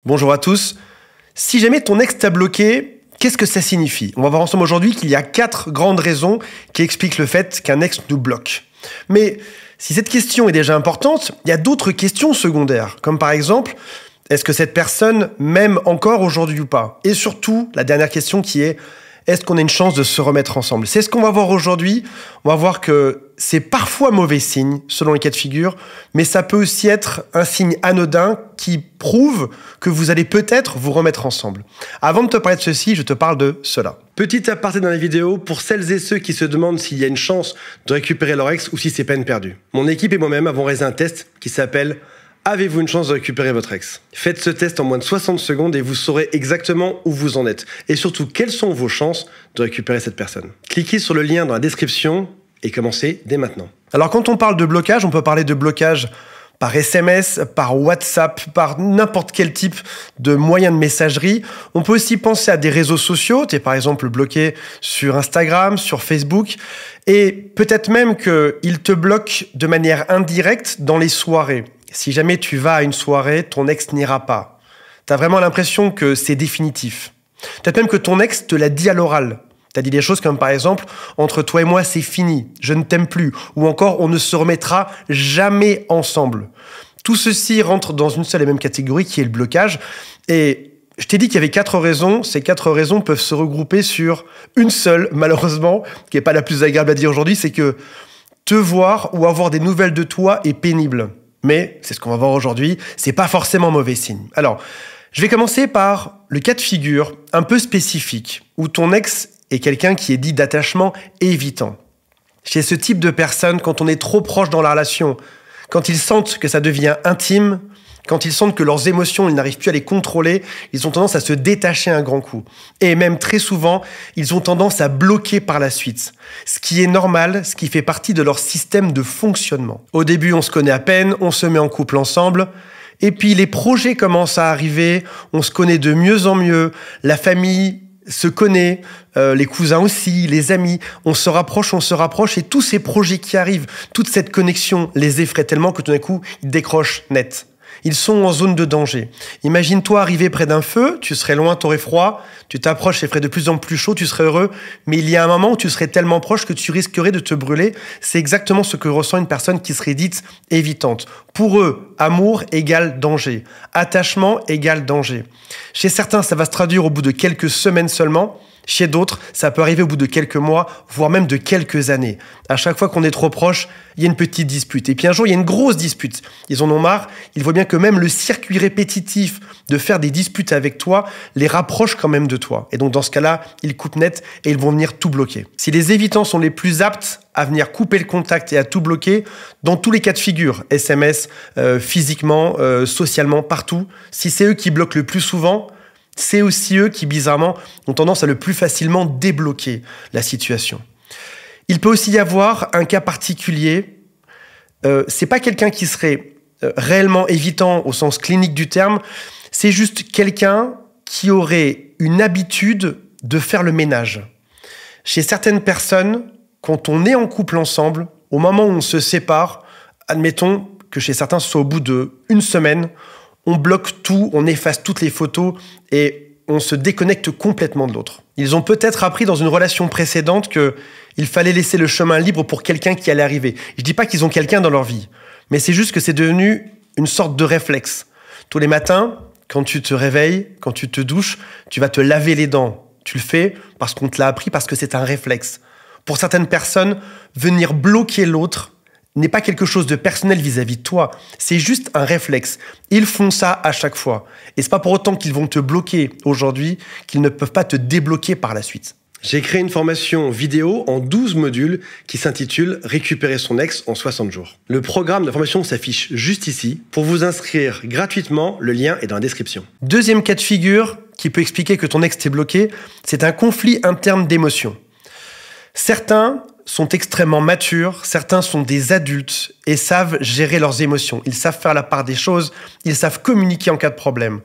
Bonjour à tous. Si jamais ton ex t'a bloqué, qu'est-ce que ça signifie? On va voir ensemble aujourd'hui qu'il y a 4 grandes raisons qui expliquent le fait qu'un ex nous bloque. Mais si cette question est déjà importante, il y a d'autres questions secondaires, comme par exemple, est-ce que cette personne m'aime encore aujourd'hui ou pas? Et surtout, la dernière question qui est, est-ce qu'on a une chance de se remettre ensemble? C'est ce qu'on va voir aujourd'hui. On va voir que c'est parfois mauvais signe, selon les cas de figure, mais ça peut aussi être un signe anodin qui prouve que vous allez peut-être vous remettre ensemble. Avant de te parler de ceci, je te parle de cela. Petit aparté dans la vidéo, pour celles et ceux qui se demandent s'il y a une chance de récupérer leur ex ou si c'est peine perdue. Mon équipe et moi-même avons réalisé un test qui s'appelle « Avez-vous une chance de récupérer votre ex ?» Faites ce test en moins de 60 secondes et vous saurez exactement où vous en êtes. Et surtout, quelles sont vos chances de récupérer cette personne. Cliquez sur le lien dans la description et commencez dès maintenant. Alors quand on parle de blocage, on peut parler de blocage par SMS, par WhatsApp, par n'importe quel type de moyen de messagerie. On peut aussi penser à des réseaux sociaux. Tu es par exemple bloqué sur Instagram, sur Facebook. Et peut-être même qu'il te bloque de manière indirecte dans les soirées. Si jamais tu vas à une soirée, ton ex n'ira pas. Tu as vraiment l'impression que c'est définitif. Peut-être même que ton ex te l'a dit à l'oral. Tu as dit des choses comme par exemple « Entre toi et moi, c'est fini, je ne t'aime plus » ou encore « On ne se remettra jamais ensemble ». Tout ceci rentre dans une seule et même catégorie qui est le blocage. Et je t'ai dit qu'il y avait 4 raisons. Ces 4 raisons peuvent se regrouper sur une seule, malheureusement, qui n'est pas la plus agréable à dire aujourd'hui, c'est que te voir ou avoir des nouvelles de toi est pénible. Mais, c'est ce qu'on va voir aujourd'hui, c'est pas forcément mauvais signe. Alors, je vais commencer par le cas de figure un peu spécifique, où ton ex est quelqu'un qui est dit d'attachement évitant. Chez ce type de personnes, quand on est trop proche dans la relation, quand ils sentent que ça devient intime, quand ils sentent que leurs émotions, ils n'arrivent plus à les contrôler, ils ont tendance à se détacher un grand coup. Et même très souvent, ils ont tendance à bloquer par la suite. Ce qui est normal, ce qui fait partie de leur système de fonctionnement. Au début, on se connaît à peine, on se met en couple ensemble, et puis les projets commencent à arriver, on se connaît de mieux en mieux, la famille se connaît, les cousins aussi, les amis, on se rapproche, et tous ces projets qui arrivent, toute cette connexion les effraie tellement que tout d'un coup, ils décrochent net. Ils sont en zone de danger. Imagine-toi arriver près d'un feu, tu serais loin, t'aurais froid, tu t'approches, il ferait de plus en plus chaud, tu serais heureux, mais il y a un moment où tu serais tellement proche que tu risquerais de te brûler. C'est exactement ce que ressent une personne qui serait dite évitante. Pour eux, amour égale danger. Attachement égale danger. Chez certains, ça va se traduire au bout de quelques semaines seulement. Chez d'autres, ça peut arriver au bout de quelques mois, voire même de quelques années. À chaque fois qu'on est trop proche, il y a une petite dispute. Et puis un jour, il y a une grosse dispute. Ils en ont marre. Ils voient bien que même le circuit répétitif de faire des disputes avec toi les rapproche quand même de toi. Et donc dans ce cas-là, ils coupent net et ils vont venir tout bloquer. Si les évitants sont les plus aptes à venir couper le contact et à tout bloquer, dans tous les cas de figure, SMS, physiquement, socialement, partout, si c'est eux qui bloquent le plus souvent, c'est aussi eux qui, bizarrement, ont tendance à le plus facilement débloquer la situation. Il peut aussi y avoir un cas particulier. C'est pas quelqu'un qui serait réellement évitant au sens clinique du terme. C'est juste quelqu'un qui aurait une habitude de faire le ménage. Chez certaines personnes, quand on est en couple ensemble, au moment où on se sépare, admettons que chez certains, ce soit au bout d'1 semaine, on bloque tout, on efface toutes les photos et on se déconnecte complètement de l'autre. Ils ont peut-être appris dans une relation précédente qu'il fallait laisser le chemin libre pour quelqu'un qui allait arriver. Je dis pas qu'ils ont quelqu'un dans leur vie, mais c'est juste que c'est devenu une sorte de réflexe. Tous les matins, quand tu te réveilles, quand tu te douches, tu vas te laver les dents. Tu le fais parce qu'on te l'a appris, parce que c'est un réflexe. Pour certaines personnes, venir bloquer l'autre n'est pas quelque chose de personnel vis-à-vis de toi, c'est juste un réflexe. Ils font ça à chaque fois. Et c'est pas pour autant qu'ils vont te bloquer aujourd'hui qu'ils ne peuvent pas te débloquer par la suite. J'ai créé une formation vidéo en 12 modules qui s'intitule « Récupérer son ex en 60 jours ». Le programme de formation s'affiche juste ici. Pour vous inscrire gratuitement, le lien est dans la description. Deuxième cas de figure qui peut expliquer que ton ex t'est bloqué, c'est un conflit interne d'émotions. Certains sont extrêmement matures, certains sont des adultes et savent gérer leurs émotions. Ils savent faire la part des choses, ils savent communiquer en cas de problème.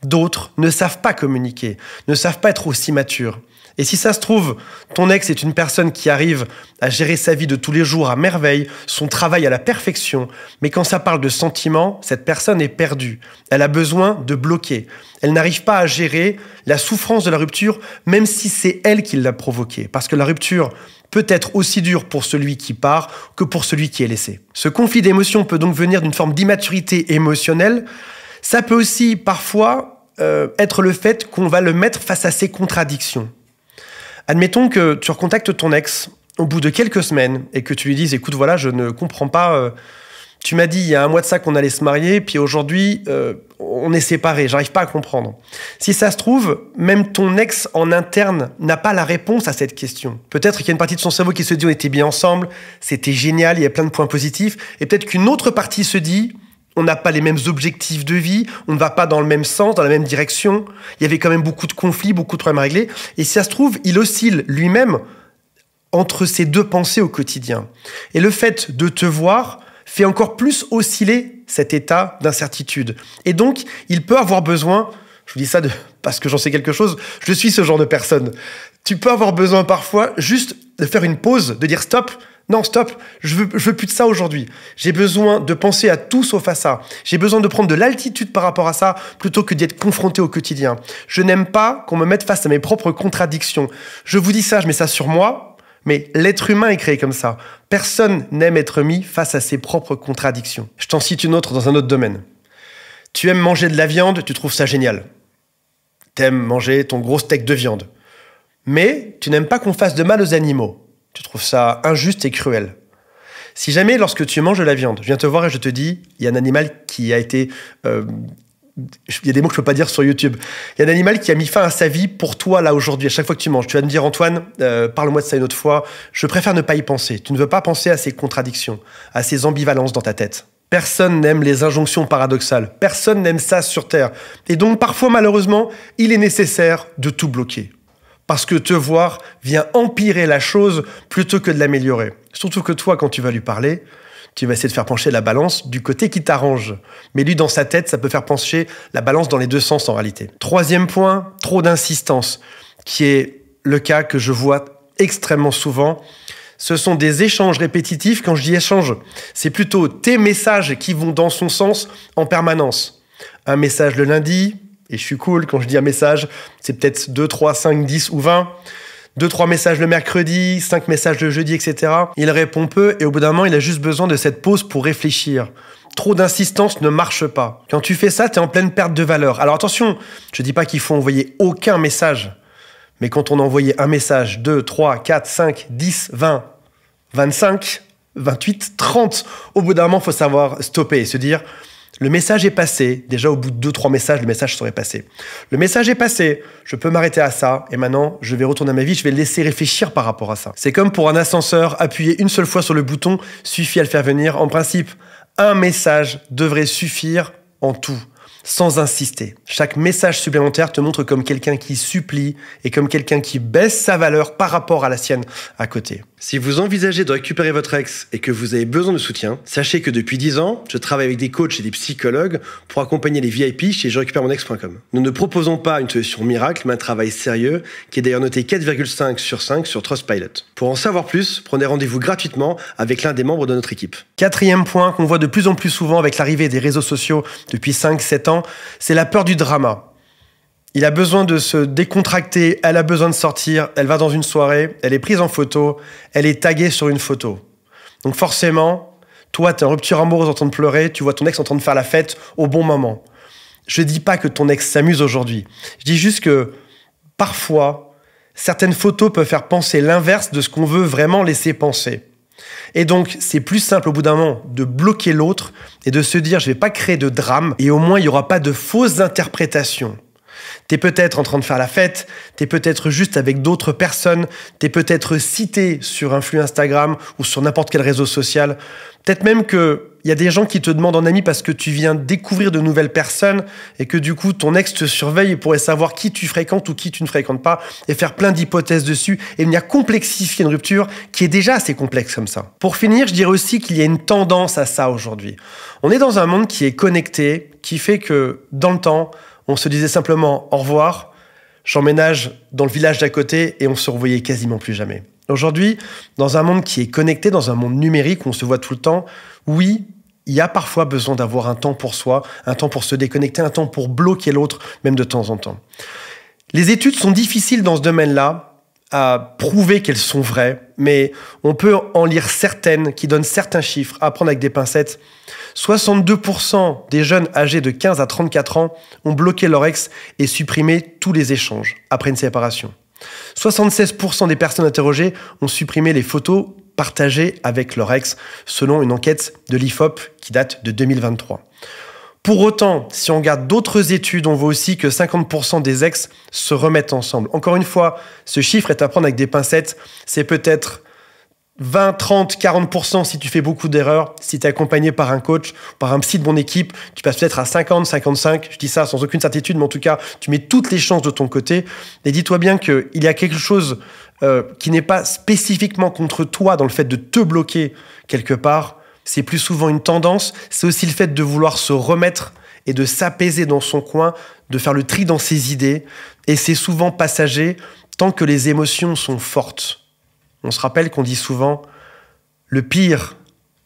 D'autres ne savent pas communiquer, ne savent pas être aussi matures. Et si ça se trouve, ton ex est une personne qui arrive à gérer sa vie de tous les jours à merveille, son travail à la perfection, mais quand ça parle de sentiments, cette personne est perdue. Elle a besoin de bloquer. Elle n'arrive pas à gérer la souffrance de la rupture, même si c'est elle qui l'a provoquée. Parce que la rupture peut être aussi dure pour celui qui part que pour celui qui est laissé. Ce conflit d'émotions peut donc venir d'une forme d'immaturité émotionnelle. Ça peut aussi parfois être le fait qu'on va le mettre face à ses contradictions. Admettons que tu recontactes ton ex au bout de quelques semaines et que tu lui dises « Écoute, voilà, je ne comprends pas. Tu m'as dit il y a un mois de ça qu'on allait se marier, puis aujourd'hui, on est séparés. J'arrive pas à comprendre. » Si ça se trouve, même ton ex en interne n'a pas la réponse à cette question. Peut-être qu'il y a une partie de son cerveau qui se dit « On était bien ensemble, c'était génial, il y a plein de points positifs. » Et peut-être qu'une autre partie se dit « On n'a pas les mêmes objectifs de vie, on ne va pas dans le même sens, dans la même direction. Il y avait quand même beaucoup de conflits, beaucoup de problèmes à régler. » Et si ça se trouve, il oscille lui-même entre ces deux pensées au quotidien. Et le fait de te voir fait encore plus osciller cet état d'incertitude. Et donc, il peut avoir besoin, je vous dis ça parce que j'en sais quelque chose, je suis ce genre de personne. Tu peux avoir besoin parfois juste de faire une pause, de dire stop. Non, stop, je veux plus de ça aujourd'hui. J'ai besoin de penser à tout sauf à ça. J'ai besoin de prendre de l'altitude par rapport à ça plutôt que d'y être confronté au quotidien. Je n'aime pas qu'on me mette face à mes propres contradictions. Je vous dis ça, je mets ça sur moi, mais l'être humain est créé comme ça. Personne n'aime être mis face à ses propres contradictions. Je t'en cite une autre dans un autre domaine. Tu aimes manger de la viande, tu trouves ça génial. T'aimes manger ton gros steak de viande. Mais tu n'aimes pas qu'on fasse de mal aux animaux. Tu trouves ça injuste et cruel. Si jamais, lorsque tu manges de la viande, je viens te voir et je te dis, il y a un animal qui a été... il y a des mots que je ne peux pas dire sur YouTube. Il y a un animal qui a mis fin à sa vie pour toi, là, aujourd'hui, à chaque fois que tu manges. Tu vas me dire, Antoine, parle-moi de ça une autre fois. Je préfère ne pas y penser. Tu ne veux pas penser à ces contradictions, à ces ambivalences dans ta tête. Personne n'aime les injonctions paradoxales. Personne n'aime ça sur Terre. Et donc, parfois, malheureusement, il est nécessaire de tout bloquer. Parce que te voir vient empirer la chose plutôt que de l'améliorer. Surtout que toi, quand tu vas lui parler, tu vas essayer de faire pencher la balance du côté qui t'arrange. Mais lui, dans sa tête, ça peut faire pencher la balance dans les deux sens en réalité. Troisième point, trop d'insistance, qui est le cas que je vois extrêmement souvent. Ce sont des échanges répétitifs. Quand je dis échange, c'est plutôt tes messages qui vont dans son sens en permanence. Un message le lundi, et je suis cool, quand je dis un message, c'est peut-être 2, 3, 5, 10 ou 20. 2, 3 messages le mercredi, 5 messages le jeudi, etc. Il répond peu et au bout d'un moment, il a juste besoin de cette pause pour réfléchir. Trop d'insistance ne marche pas. Quand tu fais ça, tu es en pleine perte de valeur. Alors attention, je ne dis pas qu'il faut envoyer aucun message. Mais quand on a envoyé un message, 2, 3, 4, 5, 10, 20, 25, 28, 30, au bout d'un moment, il faut savoir stopper et se dire... Le message est passé. Déjà, au bout de 2-3 messages, le message serait passé. Le message est passé. Je peux m'arrêter à ça. Et maintenant, je vais retourner à ma vie. Je vais le laisser réfléchir par rapport à ça. C'est comme pour un ascenseur. Appuyer une seule fois sur le bouton suffit à le faire venir. En principe, un message devrait suffire en tout, sans insister. Chaque message supplémentaire te montre comme quelqu'un qui supplie et comme quelqu'un qui baisse sa valeur par rapport à la sienne à côté. Si vous envisagez de récupérer votre ex et que vous avez besoin de soutien, sachez que depuis 10 ans, je travaille avec des coachs et des psychologues pour accompagner les VIP chez jerécupéremonex.com. Nous ne proposons pas une solution miracle, mais un travail sérieux qui est d'ailleurs noté 4,5 sur 5 sur Trustpilot. Pour en savoir plus, prenez rendez-vous gratuitement avec l'un des membres de notre équipe. Quatrième point qu'on voit de plus en plus souvent avec l'arrivée des réseaux sociaux depuis 5-7 ans, c'est la peur du drama. Il a besoin de se décontracter, elle a besoin de sortir, elle va dans une soirée, elle est prise en photo, elle est taguée sur une photo. Donc forcément, toi, tu es en rupture amoureuse en train de pleurer, tu vois ton ex en train de faire la fête au bon moment. Je dis pas que ton ex s'amuse aujourd'hui. Je dis juste que parfois, certaines photos peuvent faire penser l'inverse de ce qu'on veut vraiment laisser penser. Et donc, c'est plus simple au bout d'un moment de bloquer l'autre et de se dire je vais pas créer de drame et au moins il y aura pas de fausses interprétations. T'es peut-être en train de faire la fête, t'es peut-être juste avec d'autres personnes, t'es peut-être cité sur un flux Instagram ou sur n'importe quel réseau social. Peut-être même qu'il y a des gens qui te demandent en ami parce que tu viens découvrir de nouvelles personnes et que du coup ton ex te surveille et pourrait savoir qui tu fréquentes ou qui tu ne fréquentes pas et faire plein d'hypothèses dessus et venir complexifier une rupture qui est déjà assez complexe comme ça. Pour finir, je dirais aussi qu'il y a une tendance à ça aujourd'hui. On est dans un monde qui est connecté, qui fait que dans le temps, on se disait simplement au revoir, j'emménage dans le village d'à côté et on se revoyait quasiment plus jamais. Aujourd'hui, dans un monde qui est connecté, dans un monde numérique où on se voit tout le temps, oui, il y a parfois besoin d'avoir un temps pour soi, un temps pour se déconnecter, un temps pour bloquer l'autre, même de temps en temps. Les études sont difficiles dans ce domaine-là, à prouver qu'elles sont vraies, mais on peut en lire certaines qui donnent certains chiffres à prendre avec des pincettes. 62% des jeunes âgés de 15 à 34 ans ont bloqué leur ex et supprimé tous les échanges après une séparation. 76% des personnes interrogées ont supprimé les photos partagées avec leur ex, selon une enquête de l'IFOP qui date de 2023. Pour autant, si on regarde d'autres études, on voit aussi que 50% des ex se remettent ensemble. Encore une fois, ce chiffre est à prendre avec des pincettes. C'est peut-être 20, 30, 40% si tu fais beaucoup d'erreurs. Si tu es accompagné par un coach, par un psy de mon équipe, tu passes peut-être à 50, 55. Je dis ça sans aucune certitude, mais en tout cas, tu mets toutes les chances de ton côté. Et dis-toi bien qu'il y a quelque chose qui n'est pas spécifiquement contre toi dans le fait de te bloquer quelque part. C'est plus souvent une tendance, c'est aussi le fait de vouloir se remettre et de s'apaiser dans son coin, de faire le tri dans ses idées. Et c'est souvent passager tant que les émotions sont fortes. On se rappelle qu'on dit souvent « le pire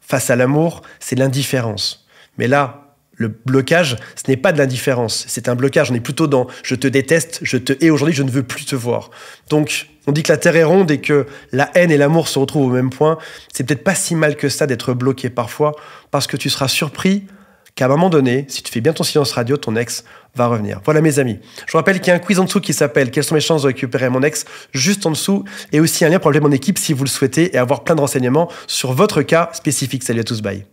face à l'amour, c'est l'indifférence ». Mais là, le blocage, ce n'est pas de l'indifférence, c'est un blocage. On est plutôt dans « je te déteste, je te hais aujourd'hui, je ne veux plus te voir ». Donc, on dit que la Terre est ronde et que la haine et l'amour se retrouvent au même point. C'est peut-être pas si mal que ça d'être bloqué parfois, parce que tu seras surpris qu'à un moment donné, si tu fais bien ton silence radio, ton ex va revenir. Voilà mes amis. Je vous rappelle qu'il y a un quiz en dessous qui s'appelle « Quelles sont mes chances de récupérer mon ex ?» juste en dessous, et aussi un lien pour appeler mon équipe si vous le souhaitez et avoir plein de renseignements sur votre cas spécifique. Salut à tous, bye.